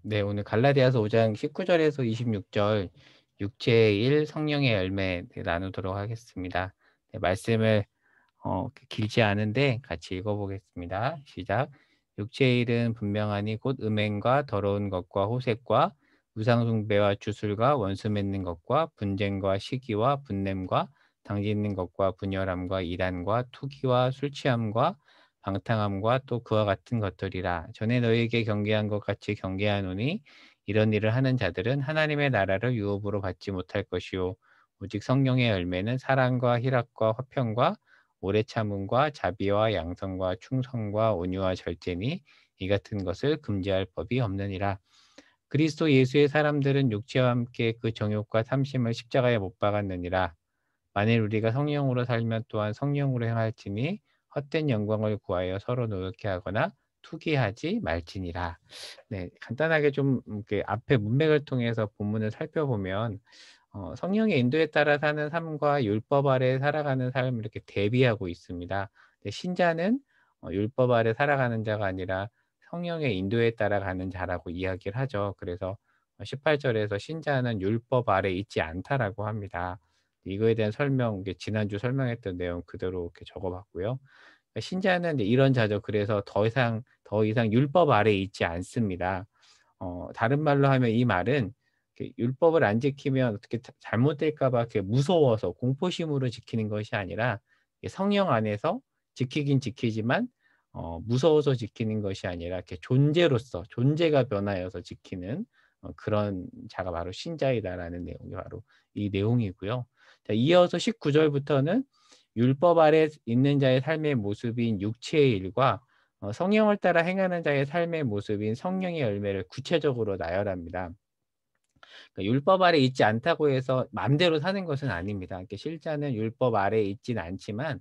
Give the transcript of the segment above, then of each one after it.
네, 오늘 갈라디아서 5장 19절에서 26절 육체의 일, 성령의 열매 나누도록 하겠습니다. 네, 말씀을 길지 않은데 같이 읽어보겠습니다. 시작. 육체의 일은 분명하니 곧 음행과 더러운 것과 호색과 우상숭배와 주술과 원수 맺는 것과 분쟁과 시기와 분냄과 당짓는 것과 분열함과 이단과 투기와 술취함과 방탕함과 또 그와 같은 것들이라. 전에 너희에게 경계한 것 같이 경계하노니 이런 일을 하는 자들은 하나님의 나라를 유업으로 받지 못할 것이요 오직 성령의 열매는 사랑과 희락과 화평과 오래 참음과 자비와 양성과 충성과 온유와 절제니 이 같은 것을 금지할 법이 없느니라. 그리스도 예수의 사람들은 육체와 함께 그 정욕과 탐심을 십자가에 못 박았느니라. 만일 우리가 성령으로 살면 또한 성령으로 행할지니 헛된 영광을 구하여 서로 노력해 하거나 투기하지 말지니라. 네, 간단하게 좀 이렇게 앞에 문맥을 통해서 본문을 살펴보면 성령의 인도에 따라 사는 삶과 율법 아래 살아가는 삶을 이렇게 대비하고 있습니다. 근데 신자는 율법 아래 살아가는 자가 아니라 성령의 인도에 따라 가는 자라고 이야기를 하죠. 그래서 18절에서 신자는 율법 아래 있지 않다라고 합니다. 이거에 대한 설명, 이게 지난주 설명했던 내용 그대로 이렇게 적어봤고요. 신자는 이제 이런 자죠. 그래서 더 이상 율법 아래 있지 않습니다. 다른 말로 하면 이 말은 율법을 안 지키면 어떻게 잘못될까 봐 무서워서 공포심으로 지키는 것이 아니라 성령 안에서 지키긴 지키지만 무서워서 지키는 것이 아니라 이렇게 존재로서 존재가 변하여서 지키는 그런 자가 바로 신자이다라는 내용이 바로 이 내용이고요. 자, 이어서 19절부터는 율법 아래 있는 자의 삶의 모습인 육체의 일과 성령을 따라 행하는 자의 삶의 모습인 성령의 열매를 구체적으로 나열합니다. 그러니까 율법 아래 있지 않다고 해서 마음대로 사는 것은 아닙니다. 그러니까 실자는 율법 아래에 있지는 않지만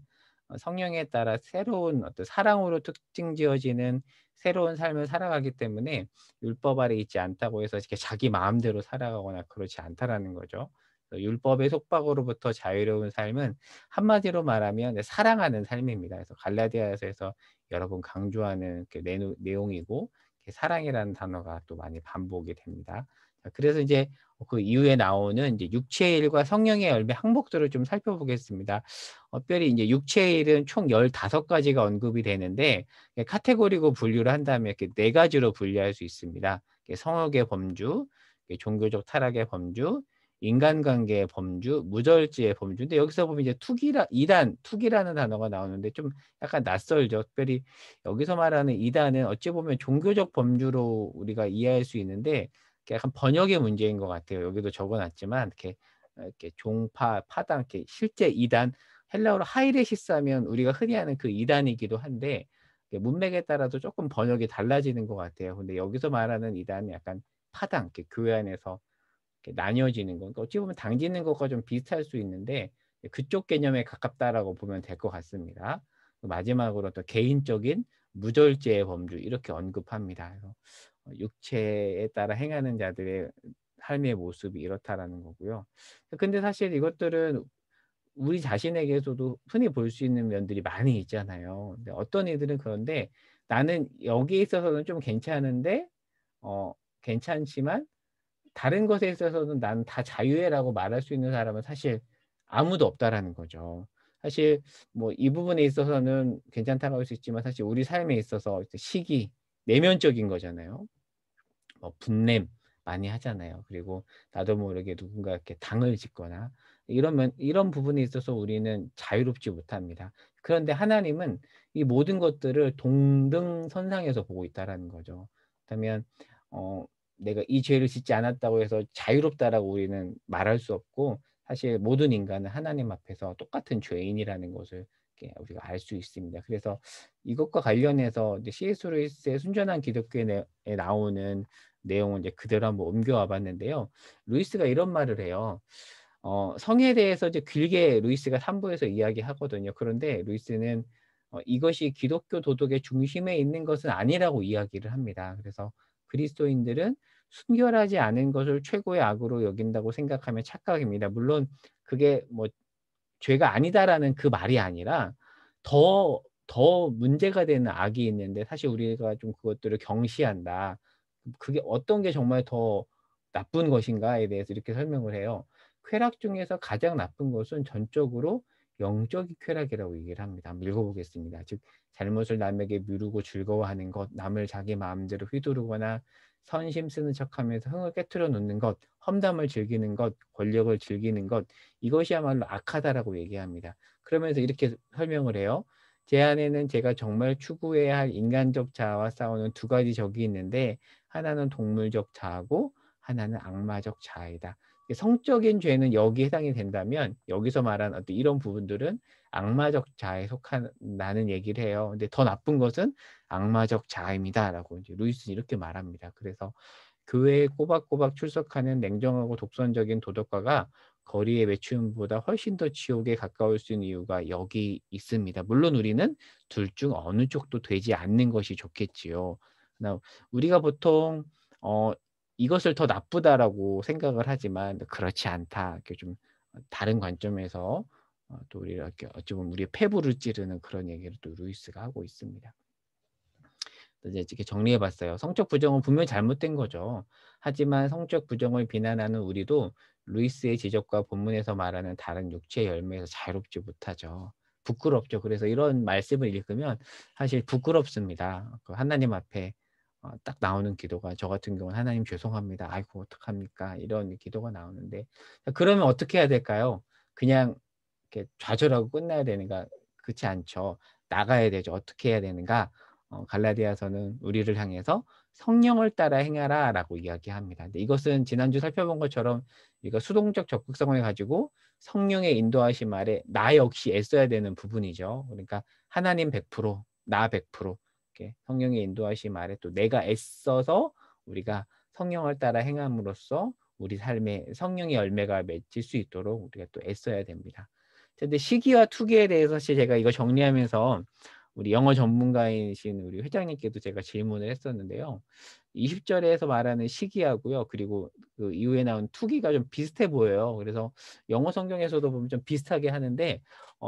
성령에 따라 새로운 어떤 사랑으로 특징지어지는 새로운 삶을 살아가기 때문에 율법 아래 있지 않다고 해서 이렇게 자기 마음대로 살아가거나 그렇지 않다라는 거죠. 율법의 속박으로부터 자유로운 삶은 한마디로 말하면 사랑하는 삶입니다. 그래서 갈라디아서에서 여러 번 강조하는 그 내용이고 사랑이라는 단어가 또 많이 반복이 됩니다. 자, 그래서 이제 그 이후에 나오는 이제 육체의 일과 성령의 열매 항목들을 좀 살펴보겠습니다. 특별히 이제 육체의 일은 총 15가지가 언급이 되는데 카테고리고 분류를 한다면 이렇게 4가지로 분류할 수 있습니다. 성욕의 범주, 종교적 타락의 범주, 인간관계의 범주, 무절제의 범주. 근데 여기서 보면 이제 투기라는 단어가 나오는데 좀 약간 낯설죠. 특별히 여기서 말하는 이단은 어찌 보면 종교적 범주로 우리가 이해할 수 있는데 약간 번역의 문제인 것 같아요. 여기도 적어놨지만 이렇게 종파, 파당, 이렇게 실제 이단, 헬라어로 하이레시스 하면 우리가 흔히 아는 그 이단이기도 한데 문맥에 따라서 조금 번역이 달라지는 것 같아요. 근데 여기서 말하는 이단은 약간 파당, 이렇게 교회 안에서 이렇게 나뉘어지는 거. 그러니까 어찌 보면 당기는 것과 좀 비슷할 수 있는데 그쪽 개념에 가깝다라고 보면 될 것 같습니다. 마지막으로 또 개인적인 무절제의 범주 이렇게 언급합니다. 그래서 육체에 따라 행하는 자들의 삶의 모습이 이렇다라는 거고요. 근데 사실 이것들은 우리 자신에게서도 흔히 볼 수 있는 면들이 많이 있잖아요. 근데 어떤 이들은 그런데 나는 여기에 있어서는 좀 괜찮은데 괜찮지만 다른 것에 있어서는 "나는 다 자유해."라고 말할 수 있는 사람은 사실 아무도 없다라는 거죠. 사실 뭐 이 부분에 있어서는 괜찮다고 할 수 있지만 사실 우리 삶에 있어서 이제 시기, 내면적인 거잖아요. 뭐 분냄 많이 하잖아요. 그리고 나도 모르게 누군가 이렇게 당을 짓거나 이런 부분에 있어서 우리는 자유롭지 못합니다. 그런데 하나님은 이 모든 것들을 동등선상에서 보고 있다라는 거죠. 그렇다면 어 내가 이 죄를 짓지 않았다고 해서 자유롭다라고 우리는 말할 수 없고 사실 모든 인간은 하나님 앞에서 똑같은 죄인이라는 것을 이렇게 우리가 알 수 있습니다. 그래서 이것과 관련해서 이제 C.S. 루이스의 순전한 기독교에 나오는 내용을 이제 그대로 한번 옮겨와 봤는데요. 루이스가 이런 말을 해요. 성에 대해서 이제 길게 루이스가 3 부에서 이야기하거든요. 그런데 루이스는 이것이 기독교 도덕의 중심에 있는 것은 아니라고 이야기를 합니다. 그래서 그리스도인들은 순결하지 않은 것을 최고의 악으로 여긴다고 생각하면 착각입니다. 물론 그게 뭐 죄가 아니다라는 그 말이 아니라 더 문제가 되는 악이 있는데 사실 우리가 좀 그것들을 경시한다. 그게 어떤 게 정말 더 나쁜 것인가에 대해서 이렇게 설명을 해요. 쾌락 중에서 가장 나쁜 것은 전적으로 영적인 쾌락이라고 얘기를 합니다. 한번 읽어보겠습니다. 즉 잘못을 남에게 미루고 즐거워하는 것, 남을 자기 마음대로 휘두르거나 선심 쓰는 척하면서 흥을 깨트려 놓는 것, 험담을 즐기는 것, 권력을 즐기는 것, 이것이야말로 악하다라고 얘기합니다. 그러면서 이렇게 설명을 해요. 제 안에는 제가 정말 추구해야 할 인간적 자아와 싸우는 두 가지 적이 있는데 하나는 동물적 자아고 하나는 악마적 자아이다. 성적인 죄는 여기에 해당이 된다면 여기서 말한 어떤 이런 부분들은 악마적 자아에 속한다는 얘기를 해요. 근데 더 나쁜 것은 악마적 자아입니다라고 이제 루이스는 이렇게 말합니다. 그래서 교회에 꼬박꼬박 출석하는 냉정하고 독선적인 도덕가가 거리의 매춘보다 훨씬 더 지옥에 가까울 수 있는 이유가 여기 있습니다. 물론 우리는 둘 중 어느 쪽도 되지 않는 것이 좋겠지요. 그러나 우리가 보통 이것을 더 나쁘다라고 생각을 하지만 그렇지 않다. 이렇게 좀 다른 관점에서 또 우리가 이렇게 어찌 보면 우리의 폐부를 찌르는 그런 얘기를 또 루이스가 하고 있습니다. 이제 이렇게 정리해 봤어요. 성적 부정은 분명히 잘못된 거죠. 하지만 성적 부정을 비난하는 우리도 루이스의 지적과 본문에서 말하는 다른 육체의 열매에서 자유롭지 못하죠. 부끄럽죠. 그래서 이런 말씀을 읽으면 사실 부끄럽습니다. 그 하나님 앞에 딱 나오는 기도가 저 같은 경우는 하나님 죄송합니다. 아이고 어떡합니까? 이런 기도가 나오는데 그러면 어떻게 해야 될까요? 그냥 이렇게 좌절하고 끝나야 되는가? 그렇지 않죠. 나가야 되죠. 어떻게 해야 되는가? 갈라디아서는 우리를 향해서 성령을 따라 행하라라고 이야기합니다. 근데 이것은 지난주 살펴본 것처럼 이거 수동적 적극성을 가지고 성령의 인도하심 아래 나 역시 애써야 되는 부분이죠. 그러니까 하나님 100%, 나 100% 이렇게 성령의 인도하심 아래 또 내가 애써서 우리가 성령을 따라 행함으로써 우리 삶에 성령의 열매가 맺힐 수 있도록 우리가 또 애써야 됩니다. 근데 시기와 투기에 대해서 사실 제가 이거 정리하면서 우리 영어 전문가이신 우리 회장님께도 제가 질문을 했었는데요. 20절에서 말하는 시기하고요. 그리고 그 이후에 나온 투기가 좀 비슷해 보여요. 그래서 영어 성경에서도 보면 좀 비슷하게 하는데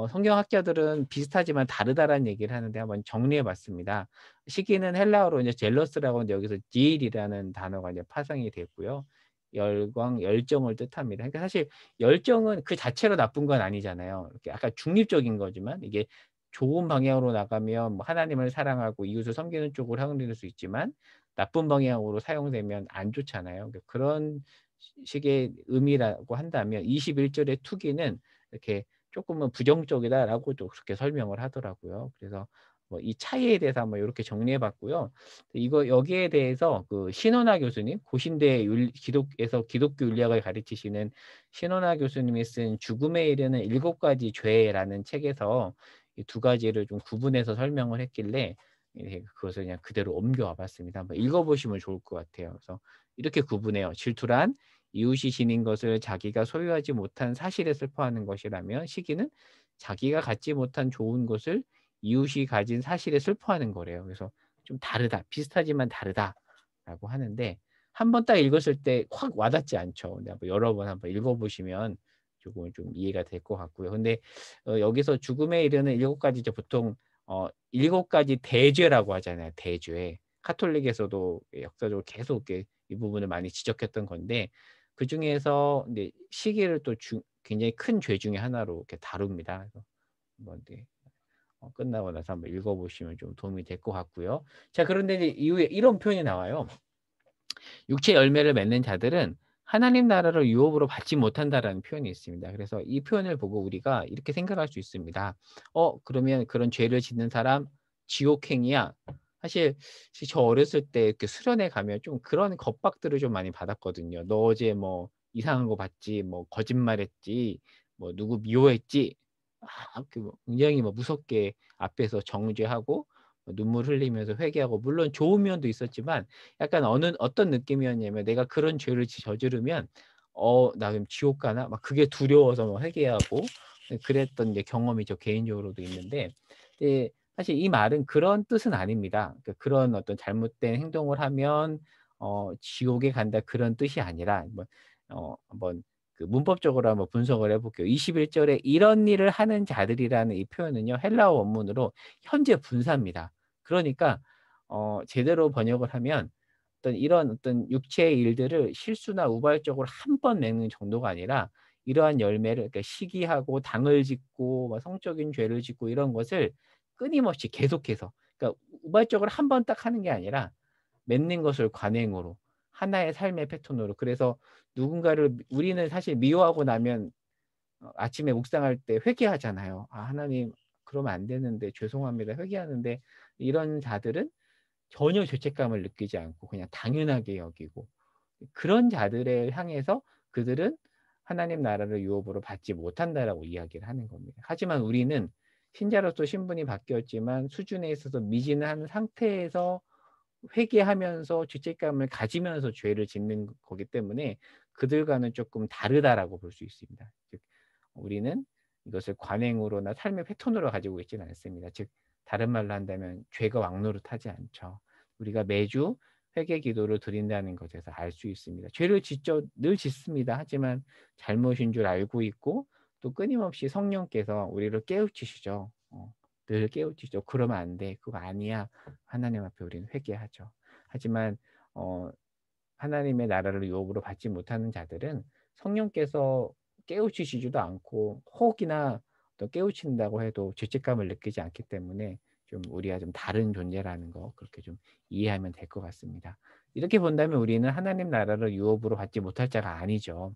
성경학자들은 비슷하지만 다르다라는 얘기를 하는데 한번 정리해 봤습니다. 시기는 헬라어로 이제 젤러스라고 하는데 여기서 질이라는 단어가 이제 파생이 됐고요. 열광, 열정을 뜻합니다. 그러니까 사실 열정은 그 자체로 나쁜 건 아니잖아요. 이렇게 약간 중립적인 거지만 이게 좋은 방향으로 나가면 뭐 하나님을 사랑하고 이웃을 섬기는 쪽으로 향유될 수 있지만 나쁜 방향으로 사용되면 안 좋잖아요. 그러니까 그런 식의 의미라고 한다면 21절의 투기는 이렇게 조금은 부정적이다라고 또 그렇게 설명을 하더라고요. 그래서 뭐 이 차이에 대해서 한번 이렇게 정리해 봤고요. 이거 여기에 대해서 그 신원하 교수님, 고신대 기독에서 기독교 윤리학을 가르치시는 신원하 교수님이 쓴 죽음에 이르는 7가지 죄라는 책에서 이 두 가지를 좀 구분해서 설명을 했길래 그것을 그냥 그대로 옮겨와 봤습니다. 한번 읽어보시면 좋을 것 같아요. 그래서 이렇게 구분해요. 질투란 이웃이 지닌 것을 자기가 소유하지 못한 사실에 슬퍼하는 것이라면 시기는 자기가 갖지 못한 좋은 것을 이웃이 가진 사실에 슬퍼하는 거래요. 그래서 좀 다르다. 비슷하지만 다르다라고 하는데 한 번 딱 읽었을 때 확 와닿지 않죠. 근데 한번 여러 번 한번 읽어보시면 조금 좀 이해가 될 것 같고요. 근데 여기서 죽음에 이르는 7가지 이제 보통 7가지 대죄라고 하잖아요. 대죄. 카톨릭에서도 역사적으로 계속 이렇게 이 부분을 많이 지적했던 건데 그중에서 근데 시기를 또 굉장히 큰 죄 중에 하나로 이렇게 다룹니다. 그래서 한번 네. 끝나고 나서 한번 읽어보시면 좀 도움이 될 것 같고요. 자, 그런데 이제 이후에 이런 표현이 나와요. 육체 열매를 맺는 자들은 하나님 나라를 유업으로 받지 못한다라는 표현이 있습니다. 그래서 이 표현을 보고 우리가 이렇게 생각할 수 있습니다. 그러면 그런 죄를 짓는 사람 지옥행이야. 사실 저 어렸을 때 이렇게 수련회 가면 좀 그런 겁박들을 좀 많이 받았거든요. 너 어제 뭐 이상한 거 봤지, 뭐 거짓말했지, 뭐 누구 미워했지. 굉장히 뭐 무섭게 앞에서 정죄하고 눈물 흘리면서 회개하고 물론 좋은 면도 있었지만 약간 어떤 느낌이었냐면 내가 그런 죄를 저지르면 나 그럼 지옥 가나? 막 그게 두려워서 뭐 회개하고 그랬던 이제 경험이 저 개인적으로도 있는데 사실 이 말은 그런 뜻은 아닙니다. 그러니까 그런 어떤 잘못된 행동을 하면 지옥에 간다 그런 뜻이 아니라 한번 그 문법적으로 한번 분석을 해볼게요. 21절에 이런 일을 하는 자들이라는 이 표현은요. 헬라어 원문으로 현재 분사입니다. 그러니까 제대로 번역을 하면 이런 육체의 일들을 실수나 우발적으로 한 번 맺는 정도가 아니라 이러한 열매를, 그러니까 시기하고 당을 짓고 막 성적인 죄를 짓고 이런 것을 끊임없이 계속해서, 그러니까 우발적으로 한 번 딱 하는 게 아니라 맺는 것을 관행으로, 하나의 삶의 패턴으로. 그래서 누군가를 우리는 사실 미워하고 나면 아침에 묵상할 때 회개하잖아요. '아 하나님 그러면 안 되는데 죄송합니다.' 회개하는데, 이런 자들은 전혀 죄책감을 느끼지 않고 그냥 당연하게 여기고, 그런 자들을 향해서 그들은 하나님 나라를 유업으로 받지 못한다라고 이야기를 하는 겁니다. 하지만 우리는 신자로서 신분이 바뀌었지만 수준에 있어서 미진한 상태에서 회개하면서 죄책감을 가지면서 죄를 짓는 거기 때문에 그들과는 조금 다르다라고 볼 수 있습니다. 즉 우리는 이것을 관행으로나 삶의 패턴으로 가지고 있지는 않습니다. 즉 다른 말로 한다면 죄가 왕노릇하지 않죠. 우리가 매주 회개 기도를 드린다는 것에서 알 수 있습니다. 죄를 짓죠. 늘 짓습니다. 하지만 잘못인 줄 알고 있고 또 끊임없이 성령께서 우리를 깨우치시죠. 늘 깨우치죠. "그러면 안 돼. 그거 아니야." 하나님 앞에 우리는 회개하죠. 하지만 어 하나님의 나라를 유업으로 받지 못하는 자들은 성령께서 깨우치시지도 않고 혹이나 깨우친다고 해도 죄책감을 느끼지 않기 때문에 좀 우리와 좀 다른 존재라는 거, 그렇게 좀 이해하면 될 것 같습니다. 이렇게 본다면 우리는 하나님 나라를 유업으로 받지 못할 자가 아니죠.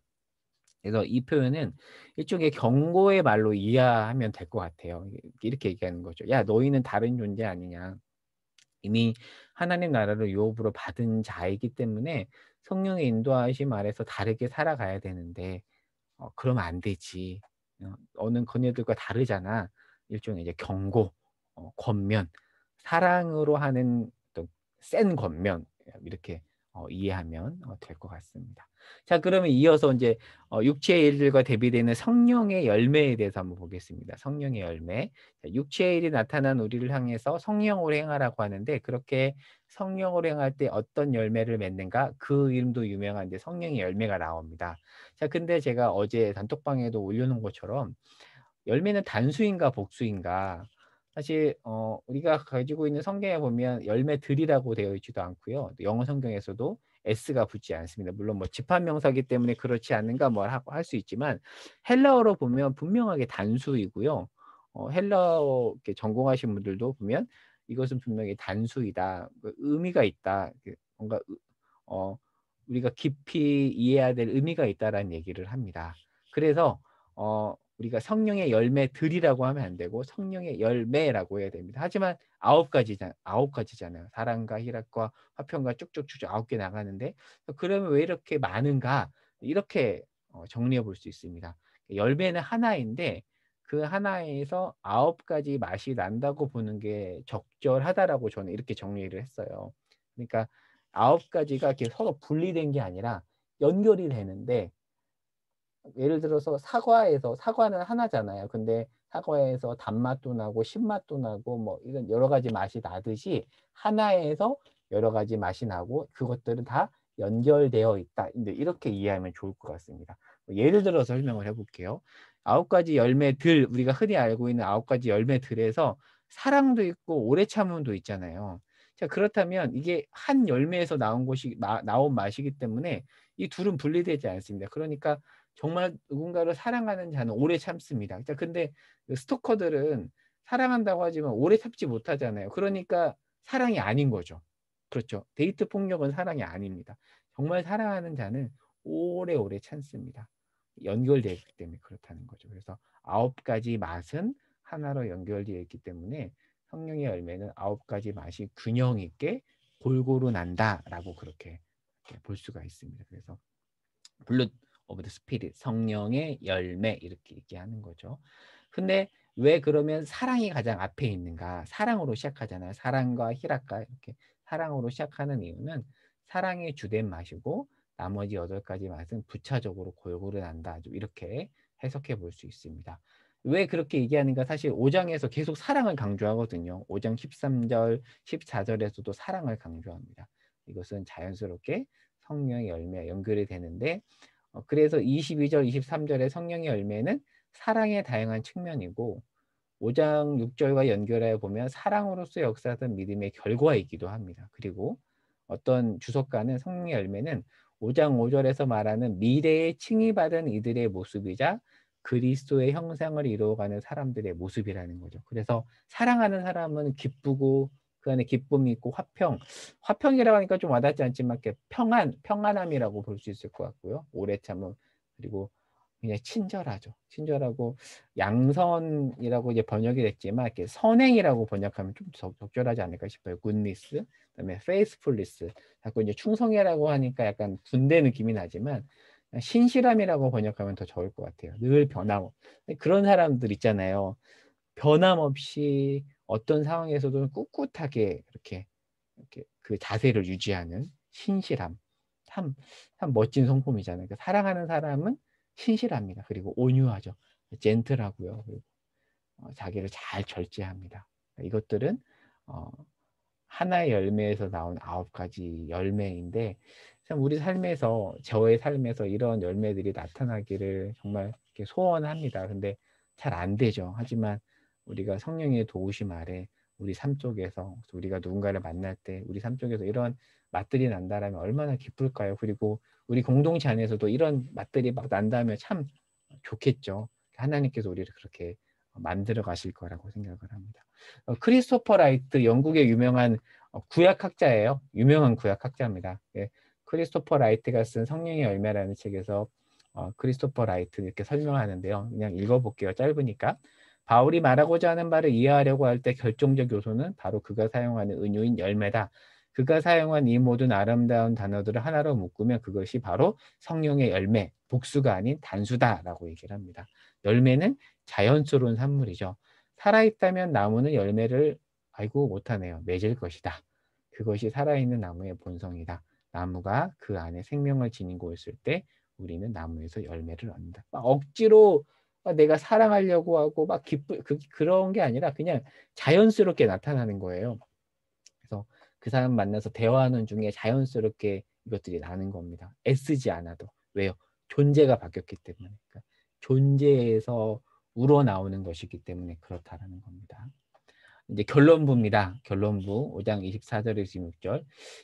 그래서 이 표현은 일종의 경고의 말로 이해하면 될 것 같아요. 이렇게 얘기하는 거죠. "야 너희는 다른 존재 아니냐. 이미 하나님 나라를 유업으로 받은 자이기 때문에 성령의 인도하심 아래서 다르게 살아가야 되는데 그러면 안 되지. 너는 그네들과 다르잖아." 일종의 이제 경고, 권면, 사랑으로 하는 어떤 센 권면, 이렇게 이해하면 될 것 같습니다. 자 그러면 이어서 이제 육체의 일들과 대비되는 성령의 열매에 대해서 한번 보겠습니다. 성령의 열매. 자 육체의 일이 나타난 우리를 향해서 성령으로 행하라고 하는데, 그렇게 성령으로 행할 때 어떤 열매를 맺는가? 그 이름도 유명한 이제 성령의 열매가 나옵니다. 자 근데 제가 어제 단톡방에도 올려놓은 것처럼 열매는 단수인가 복수인가? 사실 우리가 가지고 있는 성경에 보면 열매들이라고 되어 있지도 않고요. 또 영어 성경에서도 s가 붙지 않습니다. 물론 뭐 집합 명사기 때문에 그렇지 않는가 뭐 하고 할 수 있지만 헬라어로 보면 분명하게 단수이고요. 헬라어 이렇게 전공하신 분들도 보면 이것은 분명히 단수이다. 그 의미가 있다. 뭔가 어 우리가 깊이 이해해야 될 의미가 있다라는 얘기를 합니다. 그래서 우리가 성령의 열매들이라고 하면 안 되고 성령의 열매라고 해야 됩니다. 하지만 9 가지잖아요. 사랑과 희락과 화평과 쭉쭉쭉 9개 나가는데 그러면 왜 이렇게 많은가? 이렇게 정리해 볼 수 있습니다. 열매는 하나인데 그 하나에서 9 가지 맛이 난다고 보는 게 적절하다라고 저는 이렇게 정리를 했어요. 그러니까 9 가지가 이렇게 서로 분리된 게 아니라 연결이 되는데, 예를 들어서 사과는 하나잖아요. 근데 사과에서 단맛도 나고 신맛도 나고 뭐 이런 여러 가지 맛이 나듯이 하나에서 여러 가지 맛이 나고 그것들은 다 연결되어 있다. 근데 이렇게 이해하면 좋을 것 같습니다. 예를 들어서 설명을 해 볼게요. 9 가지 열매들, 우리가 흔히 알고 있는 9 가지 열매들에서 사랑도 있고 오래 참음도 있잖아요. 자 그렇다면 이게 한 열매에서 나온 것이 나온 맛이기 때문에 이 둘은 분리되지 않습니다. 그러니까 정말 누군가를 사랑하는 자는 오래 참습니다. 자 근데 그 스토커들은 사랑한다고 하지만 오래 참지 못하잖아요. 그러니까 사랑이 아닌 거죠. 그렇죠. 데이트 폭력은 사랑이 아닙니다. 정말 사랑하는 자는 오래오래 참습니다. 연결되어 있기 때문에 그렇다는 거죠. 그래서 9 가지 맛은 하나로 연결되어 있기 때문에 성령의 열매는 9 가지 맛이 균형 있게 골고루 난다라고 그렇게 볼 수가 있습니다. 그래서 블루 오브 더 스피릿, 성령의 열매, 이렇게 얘기하는 거죠. 근데 왜 그러면 사랑이 가장 앞에 있는가? 사랑으로 시작하잖아요. 사랑과 희락과 이렇게 사랑으로 시작하는 이유는 사랑이 주된 맛이고 나머지 8 가지 맛은 부차적으로 골고루 난다. 좀 이렇게 해석해 볼 수 있습니다. 왜 그렇게 얘기하는가? 사실 5장에서 계속 사랑을 강조하거든요. 5장 13절, 14절에서도 사랑을 강조합니다. 이것은 자연스럽게 성령의 열매와 연결이 되는데, 그래서 22절, 23절의 성령의 열매는 사랑의 다양한 측면이고 5장 6절과 연결해 보면 사랑으로서 역사하던 믿음의 결과이기도 합니다. 그리고 어떤 주석가는 성령의 열매는 5장 5절에서 말하는 미래에 칭의받은 이들의 모습이자 그리스도의 형상을 이루어가는 사람들의 모습이라는 거죠. 그래서 사랑하는 사람은 기쁘고 그 안에 기쁨이 있고 화평이라고 하니까 좀 와닿지 않지만 이렇게 평안함이라고 볼 수 있을 것 같고요. 오래 참음, 그리고 그냥 친절하죠. 친절하고 양선이라고 이제 번역이 됐지만 이렇게 선행이라고 번역하면 좀 적절하지 않을까 싶어요. 굿니스, 그다음에 faithfulness. 자꾸 이제 충성이라고 하니까 약간 군대 느낌이 나지만 신실함이라고 번역하면 더 좋을 것 같아요. 늘 변함. 그런 사람들 있잖아요. 변함없이 어떤 상황에서도 꿋꿋하게 이렇게 그 자세를 유지하는 신실함. 참, 참 멋진 성품이잖아요. 그러니까 사랑하는 사람은 신실합니다. 그리고 온유하죠. 젠틀하고요. 그리고 자기를 잘 절제합니다. 이것들은 어, 하나의 열매에서 나온 9가지 열매인데 참 우리 삶에서 저의 삶에서 이런 열매들이 나타나기를 정말 이렇게 소원합니다. 근데 잘 안 되죠. 하지만 우리가 성령의 도우심 아래 우리 삶 속에서 우리가 누군가를 만날 때 우리 삶 속에서 이런 맛들이 난다라면 얼마나 기쁠까요? 그리고 우리 공동체 안에서도 이런 맛들이 막 난다면 참 좋겠죠. 하나님께서 우리를 그렇게 만들어 가실 거라고 생각을 합니다. 크리스토퍼 라이트 영국의 유명한 구약학자예요. 유명한 구약학자입니다. 예, 크리스토퍼 라이트가 쓴 성령의 열매라는 책에서 크리스토퍼 라이트 이렇게 설명하는데요. 그냥 읽어볼게요. 짧으니까. 바울이 말하고자 하는 바를 이해하려고 할 때 결정적 요소는 바로 그가 사용하는 은유인 열매다. 그가 사용한 이 모든 아름다운 단어들을 하나로 묶으면 그것이 바로 성령의 열매, 복수가 아닌 단수다라고 얘기를 합니다. 열매는 자연스러운 산물이죠. 살아있다면 나무는 열매를 아이고 못하네요. 맺을 것이다. 그것이 살아있는 나무의 본성이다. 나무가 그 안에 생명을 지니고 있을 때 우리는 나무에서 열매를 얻는다. 막 억지로 내가 사랑하려고 하고 막 그런 게 아니라 그냥 자연스럽게 나타나는 거예요. 그래서 그 사람 만나서 대화하는 중에 자연스럽게 이것들이 나는 겁니다. 애쓰지 않아도. 왜요? 존재가 바뀌었기 때문에. 그러니까 존재에서 우러나오는 것이기 때문에 그렇다라는 겁니다. 이제 결론부입니다. 결론부 5장 24절에서 26절.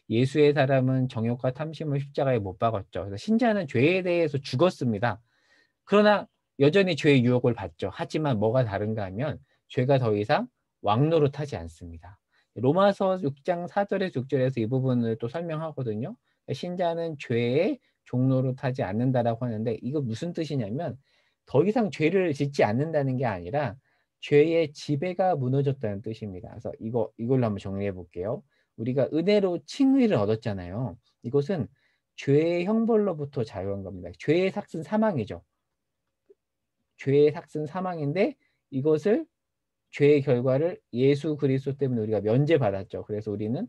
예수의 사람은 정욕과 탐심을 십자가에 못 박았죠. 그래서 신자는 죄에 대해서 죽었습니다. 그러나 여전히 죄의 유혹을 받죠. 하지만 뭐가 다른가 하면 죄가 더 이상 왕노릇하지 않습니다. 로마서 6장 4절에서 6절에서 이 부분을 또 설명하거든요. 신자는 죄의 종노릇하지 않는다라고 하는데 이거 무슨 뜻이냐면 더 이상 죄를 짓지 않는다는 게 아니라 죄의 지배가 무너졌다는 뜻입니다. 그래서 이걸로 한번 정리해 볼게요. 우리가 은혜로 칭의를 얻었잖아요. 이것은 죄의 형벌로부터 자유한 겁니다. 죄의 삭은 사망이죠. 죄의 삭은 사망인데 이것을 죄의 결과를 예수 그리스도 때문에 우리가 면제받았죠. 그래서 우리는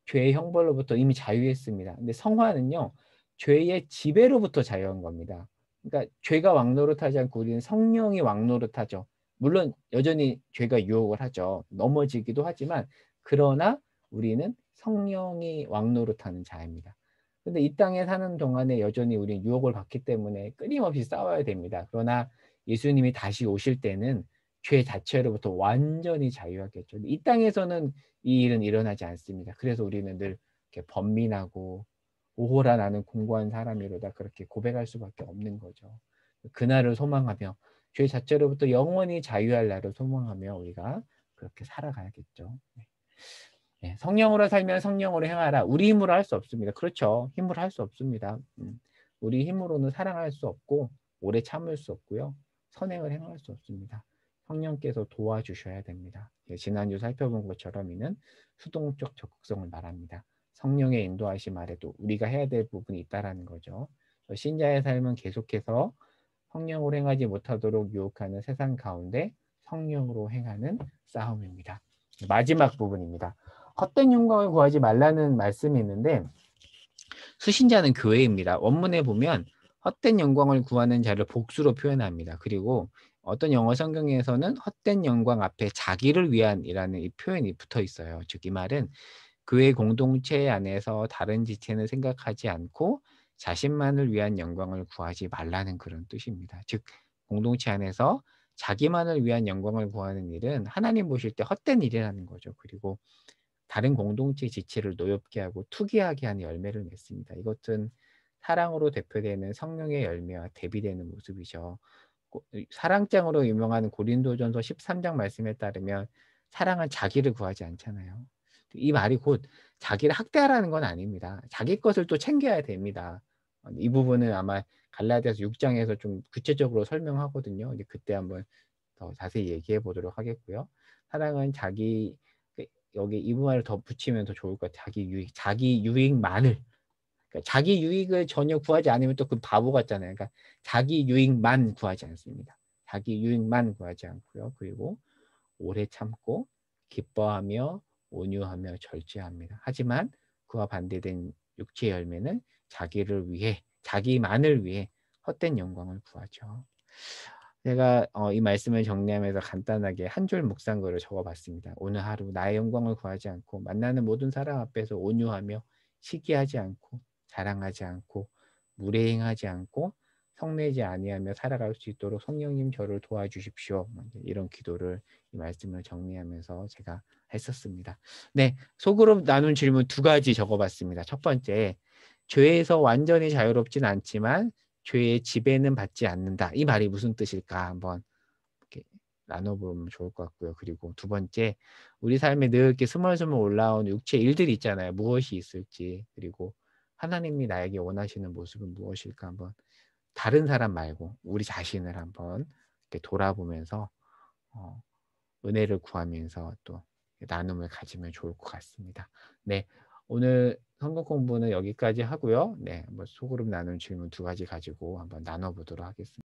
죄의 형벌로부터 이미 자유했습니다. 근데 성화는요, 죄의 지배로부터 자유한 겁니다. 그러니까 죄가 왕노릇하지 않고 우리는 성령이 왕노릇하죠. 물론 여전히 죄가 유혹을 하죠. 넘어지기도 하지만 그러나 우리는 성령이 왕노릇하는 자입니다. 근데 이 땅에 사는 동안에 여전히 우리는 유혹을 받기 때문에 끊임없이 싸워야 됩니다. 그러나 예수님이 다시 오실 때는 죄 자체로부터 완전히 자유하겠죠. 이 땅에서는 이 일은 일어나지 않습니다. 그래서 우리는 늘 이렇게 번민하고 오호라 나는 공고한 사람이로다 그렇게 고백할 수밖에 없는 거죠. 그날을 소망하며 죄 자체로부터 영원히 자유할 날을 소망하며 우리가 그렇게 살아가야겠죠. 네. 네, 성령으로 살면 성령으로 행하라. 우리 힘으로 할 수 없습니다. 그렇죠. 힘으로 할 수 없습니다. 우리 힘으로는 사랑할 수 없고 오래 참을 수 없고요. 선행을 행할 수 없습니다. 성령께서 도와주셔야 됩니다. 지난주 살펴본 것처럼 이는 수동적 적극성을 말합니다. 성령의 인도하심 아래도 우리가 해야 될 부분이 있다라는 거죠. 신자의 삶은 계속해서 성령으로 행하지 못하도록 유혹하는 세상 가운데 성령으로 행하는 싸움입니다. 마지막 부분입니다. 헛된 영광을 구하지 말라는 말씀이 있는데 수신자는 교회입니다. 원문에 보면 헛된 영광을 구하는 자를 복수로 표현합니다. 그리고 어떤 영어 성경에서는 헛된 영광 앞에 자기를 위한이라는 이 표현이 붙어 있어요. 즉 이 말은 교회 공동체 안에서 다른 지체는 생각하지 않고 자신만을 위한 영광을 구하지 말라는 그런 뜻입니다. 즉 공동체 안에서 자기만을 위한 영광을 구하는 일은 하나님 보실 때 헛된 일이라는 거죠. 그리고 다른 공동체 지체를 노엽게 하고 투기하게 하는 열매를 맺습니다. 이것은 사랑으로 대표되는 성령의 열매와 대비되는 모습이죠. 사랑장으로 유명한 고린도전서 13장 말씀에 따르면 사랑은 자기를 구하지 않잖아요. 이 말이 곧 자기를 학대하라는 건 아닙니다. 자기 것을 또 챙겨야 됩니다. 이 부분은 아마 갈라디아서 6장에서 좀 구체적으로 설명하거든요. 이제 그때 한번 더 자세히 얘기해 보도록 하겠고요. 사랑은 자기, 여기 이 부분을 더 붙이면 더 좋을 것 같아요. 자기 유익만을. 그러니까 자기 유익을 전혀 구하지 않으면 또 그 바보 같잖아요. 그러니까 자기 유익만 구하지 않습니다. 자기 유익만 구하지 않고요. 그리고 오래 참고 기뻐하며 온유하며 절제합니다. 하지만 그와 반대된 육체의 열매는 자기를 위해, 자기만을 위해 헛된 영광을 구하죠. 제가 이 말씀을 정리하면서 간단하게 한 줄 묵상글을 적어봤습니다. 오늘 하루 나의 영광을 구하지 않고 만나는 모든 사람 앞에서 온유하며 시기하지 않고 자랑하지 않고 무례행하지 않고 성내지 아니하며 살아갈 수 있도록 성령님 저를 도와주십시오. 이런 기도를 이 말씀을 정리하면서 제가 했었습니다. 네, 속으로 나눈 질문 두 가지 적어봤습니다. 첫 번째, 죄에서 완전히 자유롭진 않지만 죄의 지배는 받지 않는다. 이 말이 무슨 뜻일까 한번 이렇게 나눠보면 좋을 것 같고요. 그리고 두 번째, 우리 삶에 늘 이렇게 스멀스멀 올라온 육체 일들이 있잖아요. 무엇이 있을지, 그리고 하나님이 나에게 원하시는 모습은 무엇일까 한번 다른 사람 말고 우리 자신을 한번 이렇게 돌아보면서 은혜를 구하면서 또 나눔을 가지면 좋을 것 같습니다. 네, 오늘 성경 공부는 여기까지 하고요. 네, 한번 소그룹 나눔 질문 두 가지 가지고 한번 나눠보도록 하겠습니다.